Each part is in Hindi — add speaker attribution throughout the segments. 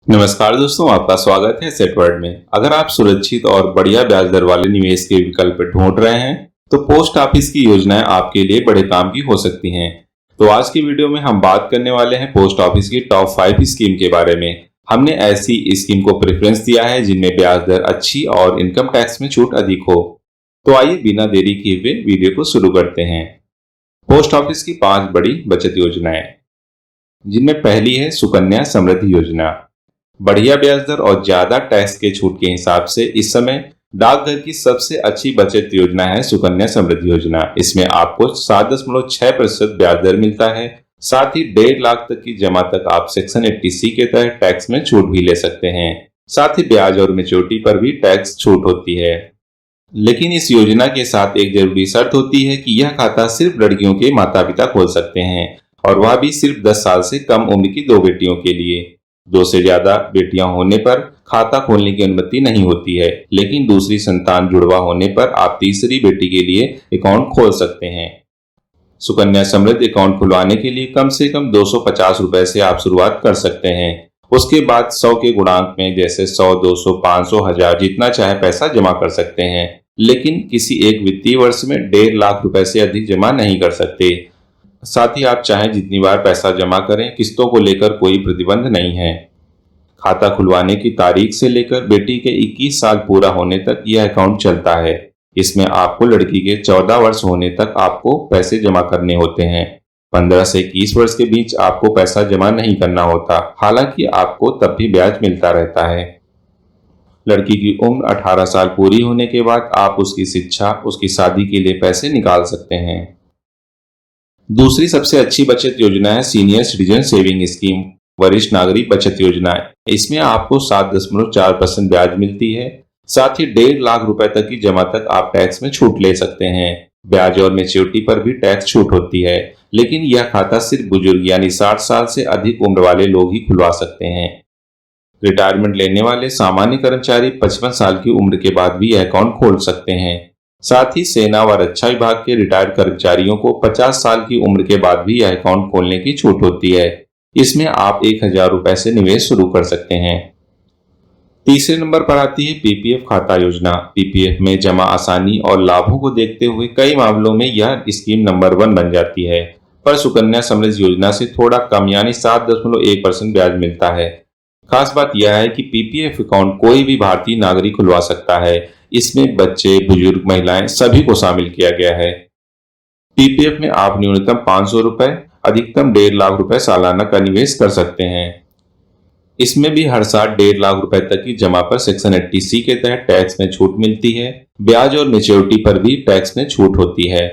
Speaker 1: नमस्कार दोस्तों, आपका स्वागत है सेट वर्ल्ड में। अगर आप सुरक्षित और बढ़िया ब्याज दर वाले निवेश के विकल्प ढूंढ रहे हैं तो पोस्ट ऑफिस की योजनाएं आपके लिए बड़े काम की हो सकती हैं। तो आज की वीडियो में हम बात करने वाले हैं पोस्ट ऑफिस की टॉप 5 स्कीम के बारे में। हमने ऐसी स्कीम को प्रेफरेंस दिया है जिनमें ब्याज दर अच्छी और इनकम टैक्स में छूट अधिक हो। तो आइए बिना देरी किए हुए वीडियो को शुरू करते हैं। पोस्ट ऑफिस की 5 बड़ी बचत योजनाएं, जिनमें पहली है सुकन्या समृद्धि योजना। बढ़िया ब्याज दर और ज्यादा टैक्स के छूट के हिसाब से इस समय डाकघर की सबसे अच्छी बचत योजना है सुकन्या समृद्धि योजना। इसमें आपको 7.6% ब्याज दर मिलता है। साथ ही 1.5 लाख तक की जमा तक आप सेक्शन 80C के तहत टैक्स में छूट भी ले सकते हैं। साथ ही ब्याज और मेच्योरिटी पर भी टैक्स छूट होती है। लेकिन इस योजना के साथ एक जरूरी शर्त होती है कि यह खाता सिर्फ लड़कियों के माता पिता खोल सकते हैं, और वह भी सिर्फ 10 साल से कम उम्र की 2 बेटियों के लिए। 2 से ज्यादा बेटियां होने पर खाता खोलने की अनुमति नहीं होती है, लेकिन दूसरी संतान जुड़वा होने पर आप तीसरी बेटी के लिए अकाउंट खोल सकते हैं। सुकन्या समृद्धि अकाउंट खुलवाने के लिए कम से कम 250 रुपए से आप शुरुआत कर सकते हैं। उसके बाद 100 के गुणांक में जैसे 100, 200, 500, 1000 जितना चाहे पैसा जमा कर सकते हैं। लेकिन किसी एक वित्तीय वर्ष में 1.5 लाख रुपए से अधिक जमा नहीं कर सकते। साथ ही आप चाहें जितनी बार पैसा जमा करें, किस्तों को लेकर कोई प्रतिबंध नहीं है। खाता खुलवाने की तारीख से लेकर बेटी के 21 साल पूरा होने तक यह अकाउंट चलता है। इसमें आपको लड़की के 14 वर्ष होने तक आपको पैसे जमा करने होते हैं। 15 से 21 वर्ष के बीच आपको पैसा जमा नहीं करना होता, हालांकि आपको तब भी ब्याज मिलता रहता है। लड़की की उम्र 18 साल पूरी होने के बाद आप उसकी शिक्षा, उसकी शादी के लिए पैसे निकाल सकते हैं। दूसरी सबसे अच्छी बचत योजना है सीनियर सिटीजन सेविंग स्कीम, वरिष्ठ नागरिक बचत योजना। इसमें आपको 7.4% ब्याज मिलती है। साथ ही 1.5 लाख रुपए तक की जमा तक आप टैक्स में छूट ले सकते हैं। ब्याज और मेच्योरिटी पर भी टैक्स छूट होती है, लेकिन यह खाता सिर्फ बुजुर्ग यानी 60 साल से अधिक उम्र वाले लोग ही खुलवा सकते हैं। रिटायरमेंट लेने वाले सामान्य कर्मचारी 55 साल की उम्र के बाद भी यह अकाउंट खोल सकते हैं। साथ ही सेना व रक्षा विभाग के रिटायर्ड कर्मचारियों को 50 साल की उम्र के बाद भी यह अकाउंट खोलने की छूट होती है। इसमें आप 1000 रुपए से निवेश शुरू कर सकते हैं। तीसरे नंबर पर आती है पीपीएफ खाता योजना। पीपीएफ में जमा आसानी और लाभों को देखते हुए कई मामलों में यह स्कीम नंबर 1 बन जाती है, पर सुकन्या समृद्धि योजना से थोड़ा कम यानी 7.1% ब्याज मिलता है। खास बात यह है कि पीपीएफ अकाउंट कोई भी भारतीय नागरिक खुलवा सकता है। इसमें बच्चे, बुजुर्ग, महिलाएं सभी को शामिल किया गया है। पीपीएफ में आप न्यूनतम 500 रुपए, अधिकतम 1.5 लाख रुपए सालाना का निवेश कर सकते हैं। इसमें भी हर साल 1.5 लाख रुपए तक की जमा पर सेक्शन 80C के तहत टैक्स में छूट मिलती है। ब्याज और मेच्योरिटी पर भी टैक्स में छूट होती है।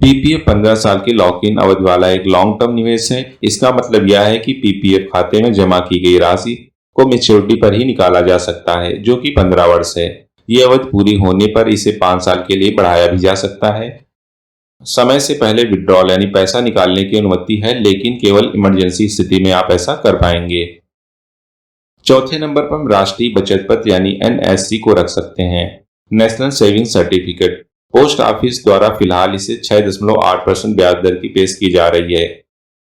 Speaker 1: पीपीएफ 15 साल की लॉक इन अवधि वाला एक लॉन्ग टर्म निवेश है। इसका मतलब यह है कि पीपीएफ खाते में जमा की गई राशि को मेच्योरिटी पर ही निकाला जा सकता है, जो कि 15 वर्ष है। ये अवधि पूरी होने पर इसे 5 साल के लिए बढ़ाया भी जा सकता है। समय से पहले विड्रॉल यानी पैसा निकालने की अनुमति है, लेकिन केवल इमरजेंसी स्थिति में आप ऐसा कर पाएंगे। चौथे नंबर पर हम राष्ट्रीय बचत पत्र यानी एनएससी को रख सकते हैं, national saving certificate. Post office द्वारा फिलहाल इसे 6.8% ब्याज दर की पेश की जा रही है।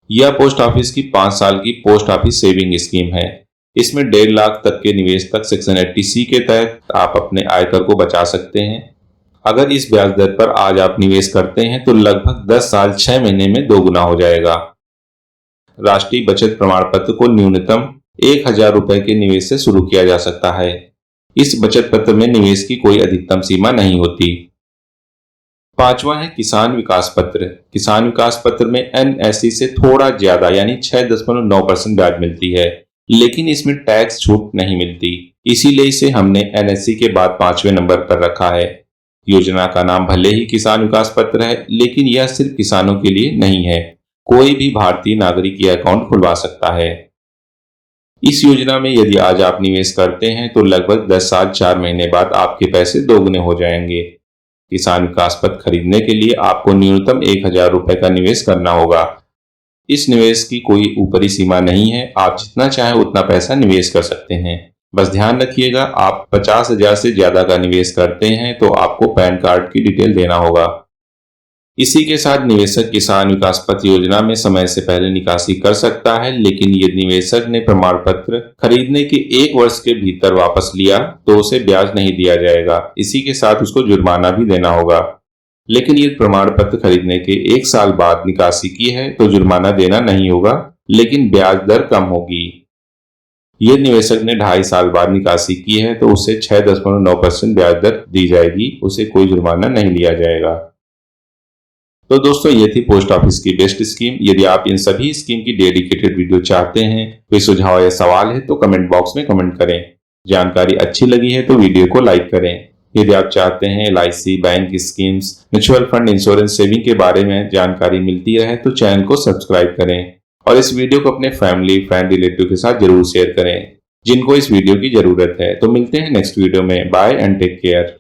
Speaker 1: यह पोस्ट ऑफिस की 5 साल की पोस्ट ऑफिस सेविंग स्कीम है। इसमें 1.5 लाख तक के निवेश तक सेक्शन 80C के तहत आप अपने आयकर को बचा सकते हैं। अगर इस ब्याज दर पर आज आप निवेश करते हैं तो लगभग 10 साल 6 महीने में 2 गुना हो जाएगा। राष्ट्रीय बचत प्रमाण पत्र को न्यूनतम 1000 रुपए के निवेश से शुरू किया जा सकता है। इस बचत पत्र में निवेश की कोई अधिकतम सीमा नहीं होती। पांचवा है किसान विकास पत्र। किसान विकास पत्र में एनएससी से थोड़ा ज्यादा यानी 6.9% ब्याज मिलती है, लेकिन इसमें टैक्स छूट नहीं मिलती। इसीलिए इसे हमने एनएससी के बाद 5वें नंबर पर रखा है। योजना का नाम भले ही किसान विकास पत्र है, लेकिन यह सिर्फ किसानों के लिए नहीं है। कोई भी भारतीय नागरिक यह अकाउंट खुलवा सकता है। इस योजना में यदि आज आप निवेश करते हैं तो लगभग 10 साल 4 महीने बाद आपके पैसे दोगुने हो जाएंगे। किसान विकास पत्र खरीदने के लिए आपको न्यूनतम 1000 रुपए का निवेश करना होगा। इस निवेश की कोई ऊपरी सीमा नहीं है, आप जितना चाहे उतना पैसा निवेश कर सकते हैं। बस ध्यान रखिएगा, आप 50,000 से ज्यादा का निवेश करते हैं तो आपको पैन कार्ड की डिटेल देना होगा। इसी के साथ निवेशक किसान विकास पत्र योजना में समय से पहले निकासी कर सकता है, लेकिन यदि निवेशक ने प्रमाण पत्र खरीदने के 1 वर्ष के भीतर वापस लिया तो उसे ब्याज नहीं दिया जाएगा। इसी के साथ उसको जुर्माना भी देना होगा। लेकिन यदि प्रमाण पत्र खरीदने के 1 साल बाद निकासी की है तो जुर्माना देना नहीं होगा, लेकिन ब्याज दर कम होगी। यदि निवेशक ने 2.5 साल बाद निकासी की है तो उसे 6.9% ब्याज दर दी जाएगी, उसे कोई जुर्माना नहीं लिया जाएगा। तो दोस्तों, ये थी पोस्ट ऑफिस की बेस्ट स्कीम। यदि आप इन सभी स्कीम की डेडिकेटेड वीडियो चाहते हैं, कोई सुझाव या सवाल है तो कमेंट बॉक्स में कमेंट करें। जानकारी अच्छी लगी है तो वीडियो को लाइक करें। यदि आप चाहते हैं LIC, bank schemes, mutual fund, insurance, saving के बारे में जानकारी मिलती रहे तो चैनल को सब्सक्राइब करें और इस वीडियो को अपने फैमिली, फ्रेंड, रिलेटिव के साथ जरूर शेयर करें जिनको इस वीडियो की जरूरत है। तो मिलते हैं नेक्स्ट वीडियो में। Bye and take care.